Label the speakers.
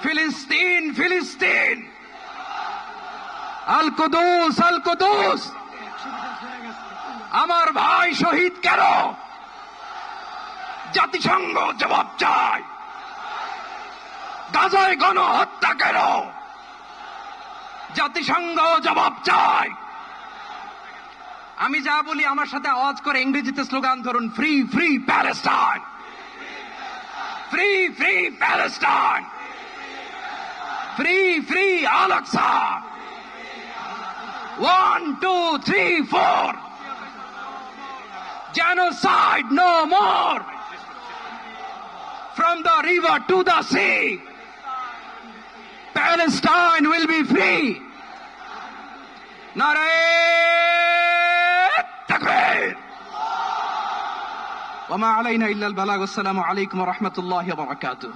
Speaker 1: ফিলিস্তিন ফিলিস্তিন, আল কুদুস আল কুদুস। আমার ভাই শহীদ কেন? জাতিসংঘ জবাব চায়। গাজায় গণহত্যা কেন? জাতিসংঘ জবাব চায়। আমি যা বলি আমার সাথে আওয়াজ করে ইংরেজিতে স্লোগান ধরুন, free free Palestine, free free Palestine, free free Al Aqsa. 1 2 3 4, genocide no more, from the river to the sea, Palestine will be free. Nare takbir. Wa ma alayna illa al balagh. Assalamu alaykum wa rahmatullahi wa barakatuh.